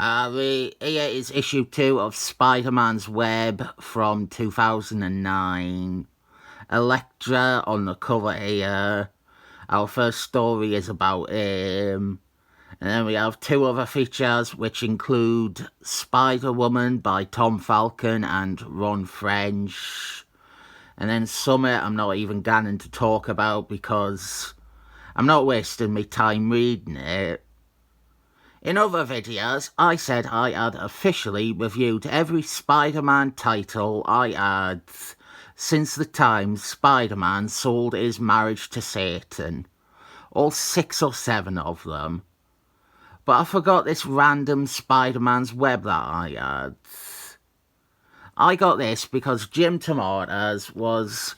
Here is issue 2 of Spider-Man's Web from 2009. Electro on the cover here. Our first story is about him. And then we have 2 other features, which include Spider-Woman by Tom Falcon and Ron Frenz. And then Summit I'm not even going to talk about because I'm not wasting my time reading it. In other videos, I said I had officially reviewed every Spider-Man title I had since the time Spider-Man sold his marriage to Satan. All 6 or 7 of them. But I forgot this random Spider-Man's Web that I had. I got this because Jim Tomatoes was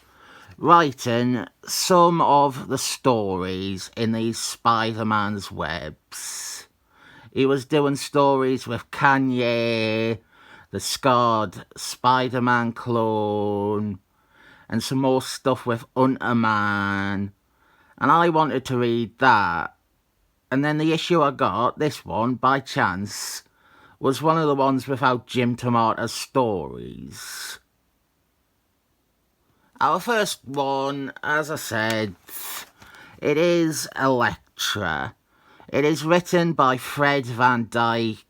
writing some of the stories in these Spider-Man's Webs. He was doing stories with Kanye, the scarred Spider-Man clone, and some more stuff with Unterman. And I wanted to read that. And then the issue I got, this one, by chance, was one of the ones without Jim Tomato's stories. Our first one, as I said, it is Electro. It is written by Fred Van Dyke,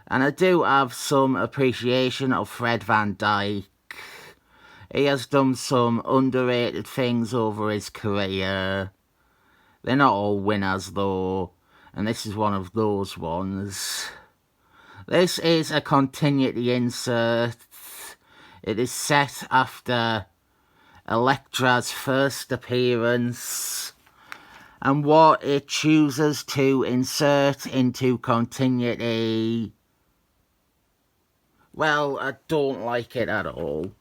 and I do have some appreciation of Fred Van Dyke. He has done some underrated things over his career. They're not all winners though, and this is one of those ones. This is a continuity insert. It is set after Electra's first appearance, and what it chooses to insert into continuity, well, I don't like it at all.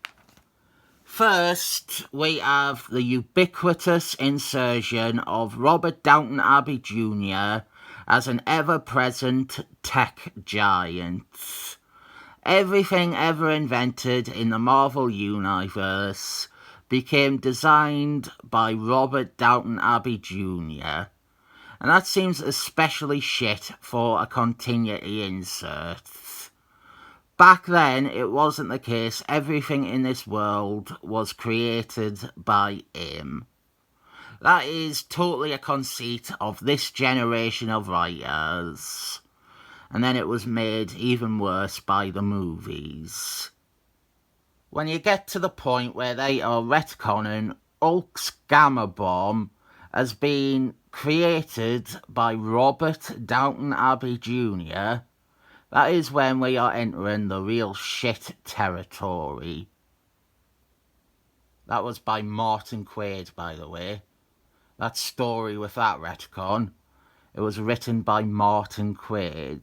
First, we have the ubiquitous insertion of Robert Downton Abbey Jr. as an ever-present tech giant. Everything ever invented in the Marvel Universe became designed by Robert Downton Abbey Jr. And that seems especially shit for a continuity insert. Back then, it wasn't the case. Everything in this world was created by him. That is totally a conceit of this generation of writers. And then it was made even worse by the movies. When you get to the point where they are retconning Hulk's Gamma Bomb as being created by Robert Downton Abbey Jr., that is when we are entering the real shit territory. That was by Martin Quaid, by the way. That story with that retcon, it was written by Martin Quaid.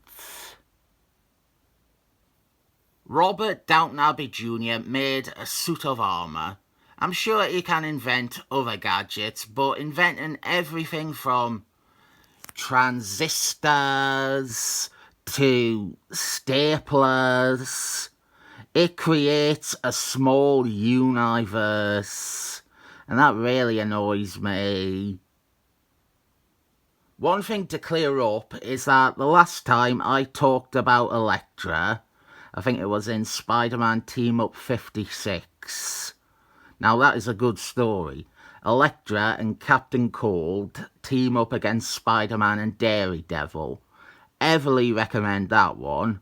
Robert Downton Abbey Jr. made a suit of armour. I'm sure he can invent other gadgets, but inventing everything from transistors to staplers, it creates a small universe, and that really annoys me. One thing to clear up is that the last time I talked about Electro, I think it was in Spider-Man Team Up 56. Now that is a good story. Electro and Captain Cold team up against Spider-Man and Daredevil. Heavily recommend that one.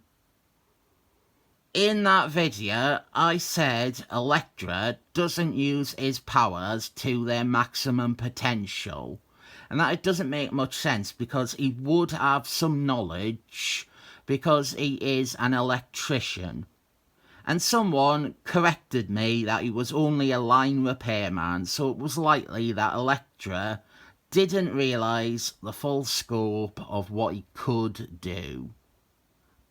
In that video, I said Electro doesn't use his powers to their maximum potential. And that it doesn't make much sense because he would have some knowledge because he is an electrician. And someone corrected me that he was only a line repairman, so it was likely that Electro didn't realise the full scope of what he could do.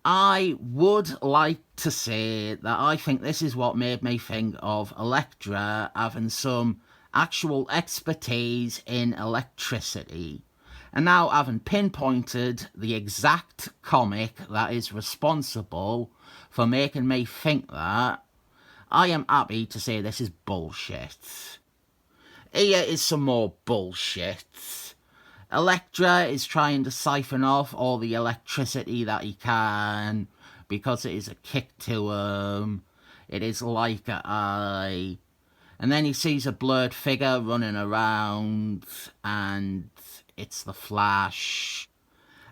I would like to say that I think this is what made me think of Electro having some actual expertise in electricity. And now, having pinpointed the exact comic that is responsible for making me think that, I am happy to say this is bullshit. Here is some more bullshit. Electra is trying to siphon off all the electricity that he can because it is a kick to him. It is like an eye. And then he sees a blurred figure running around, and it's the Flash.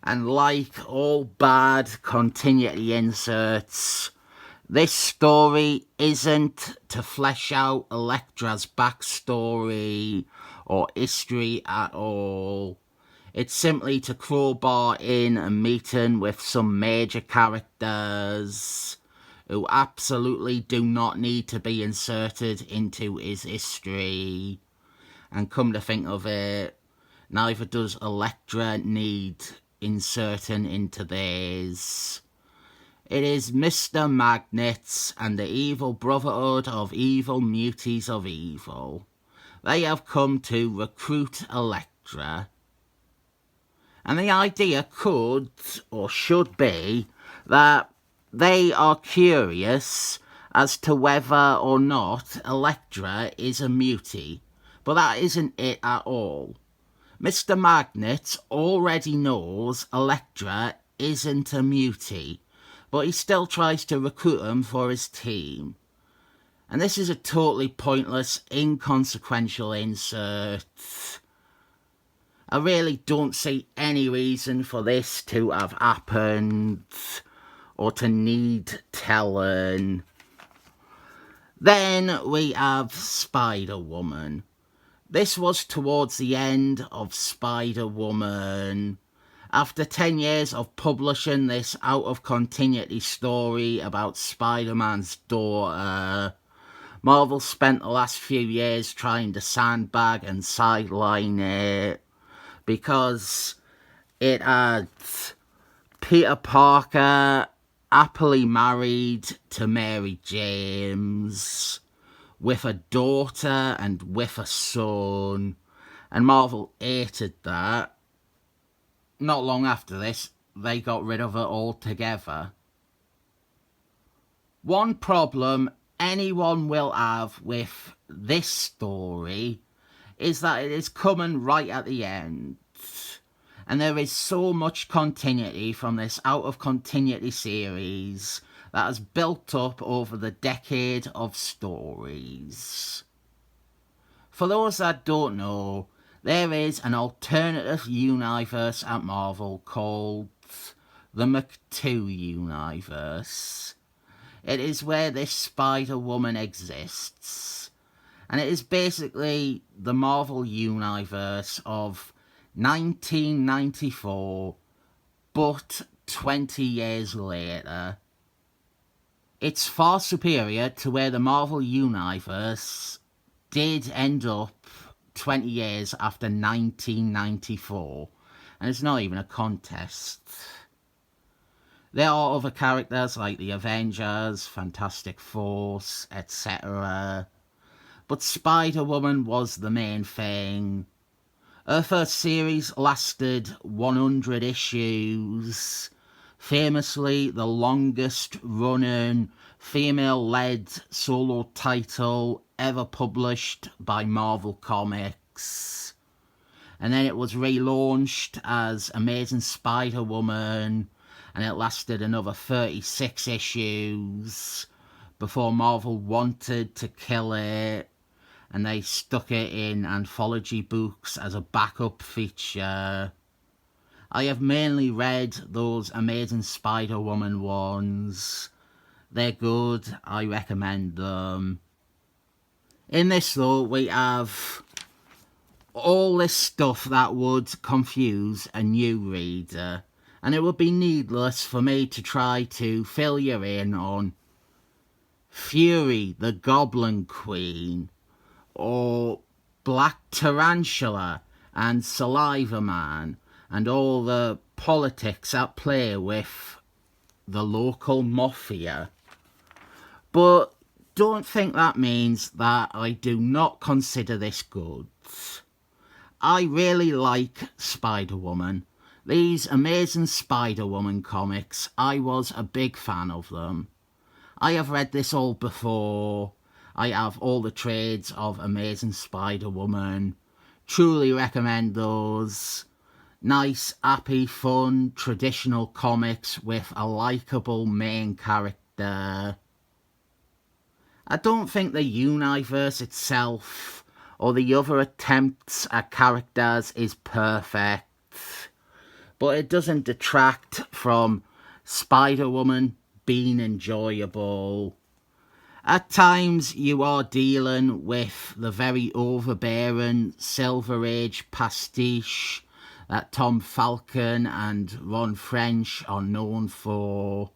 And like all bad continuity inserts, this story isn't to flesh out Elektra's backstory or history at all. It's simply to crowbar in a meeting with some major characters who absolutely do not need to be inserted into his history. And come to think of it, neither does Elektra need inserting into theirs. It is Mr. Magnets and the evil brotherhood of evil muties of evil. They have come to recruit Elektra. And the idea could, or should be, that they are curious as to whether or not Elektra is a mutie. But that isn't it at all. Mr. Magnet already knows Elektra isn't a mutie, but he still tries to recruit him for his team. And this is a totally pointless, inconsequential insert. I really don't see any reason for this to have happened or to need telling. Then we have Spider-Woman. This was towards the end of Spider-Woman. After 10 years of publishing this out-of-continuity story about Spider-Man's daughter, Marvel spent the last few years trying to sandbag and sideline it because it had Peter Parker happily married to Mary James, with a daughter and with a son, and Marvel hated that. Not long after this, they got rid of it altogether. One problem anyone will have with this story is that it is coming right at the end. And there is so much continuity from this out-of-continuity series that has built up over the decade of stories. For those that don't know, there is an alternative universe at Marvel called the McTwo universe. It is where this Spider-Woman exists. And it is basically the Marvel universe of 1994, but 20 years later. It's far superior to where the Marvel universe did end up 20 years after 1994, and it's not even a contest. There are other characters like the Avengers, Fantastic Four, etc., but Spider-Woman was the main thing. Her first series lasted 100 issues, famously the longest running female-led solo title ever published by Marvel Comics. And then it was relaunched as Amazing Spider-Woman, and it lasted another 36 issues before Marvel wanted to kill it, and they stuck it in anthology books as a backup feature. I have mainly read those Amazing Spider-Woman ones. They're good, I recommend them. In this though, we have all this stuff that would confuse a new reader, and it would be needless for me to try to fill you in on Fury, the Goblin Queen, or Black Tarantula and Saliva Man, and all the politics at play with the local mafia. But don't think that means that I do not consider this good. I really like Spider-Woman. These Amazing Spider-Woman comics, I was a big fan of them. I have read this all before. I have all the trades of Amazing Spider-Woman. Truly recommend those. Nice, happy, fun, traditional comics with a likeable main character. I don't think the universe itself or the other attempts at characters is perfect, but it doesn't detract from Spider-Woman being enjoyable. At times you are dealing with the very overbearing Silver Age pastiche that Tom Falcon and Ron Frenz are known for.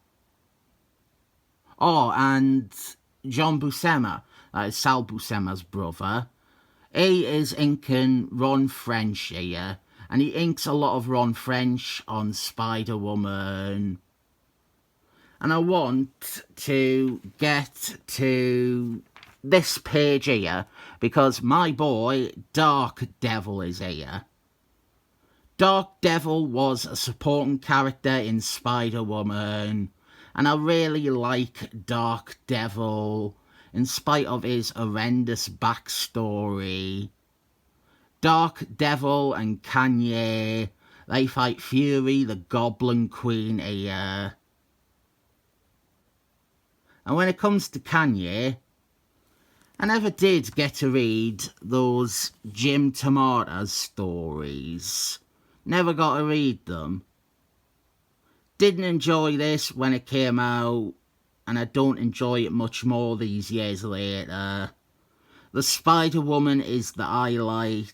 Oh, and John Buscema, that is Sal Buscema's brother. He is inking Ron Frenz here, and he inks a lot of Ron Frenz on Spider-Woman. And I want to get to this page here because my boy Dark Devil is here. Dark Devil was a supporting character in Spider-Woman, and I really like Dark Devil in spite of his horrendous backstory. Dark Devil and Kanye, they fight Fury, the Goblin Queen here. And when it comes to Kanye, I never did get to read those Jim Tomatoes stories. Never got to read them. Didn't enjoy this when it came out, and I don't enjoy it much more these years later. The Spider-Woman is the highlight,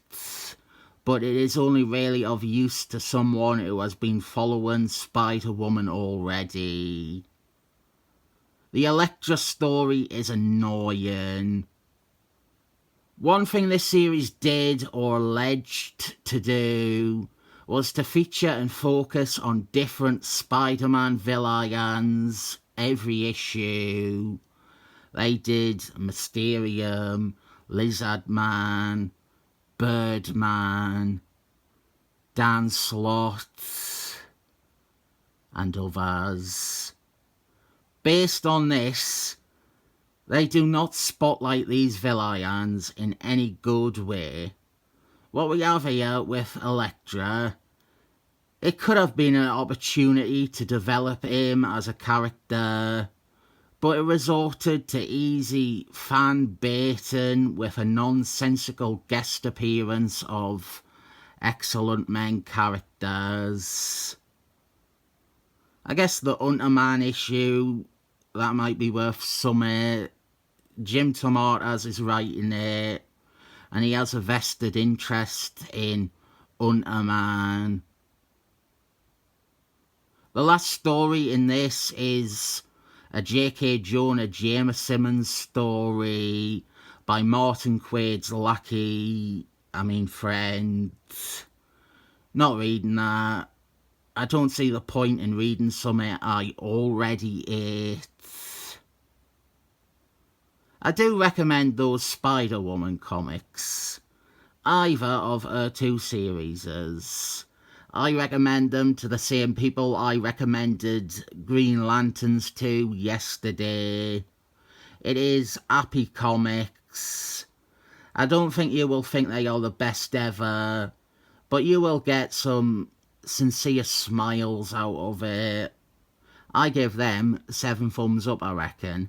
but it is only really of use to someone who has been following Spider-Woman already. The Electro story is annoying. One thing this series did, or alleged to do, was to feature and focus on different Spider-Man villains every issue. They did Mysterium, Lizard Man, Birdman, Dan Slott, and others. Based on this, they do not spotlight these villains in any good way. What we have here with Electra, it could have been an opportunity to develop him as a character, but it resorted to easy fan baiting with a nonsensical guest appearance of excellent main characters. I guess the Unterman issue, that might be worth some. Jim Tomatoes is writing it, and he has a vested interest in Unterman. The last story in this is a J.K. Jonah Jameson story by Martin Quaid's Frenz. Not reading that. I don't see the point in reading something I already ate. I do recommend those Spider-Woman comics, either of her two series. I recommend them to the same people I recommended Green Lanterns to yesterday. It is happy comics. I don't think you will think they are the best ever, but you will get some sincere smiles out of it. I give them 7 thumbs up, I reckon.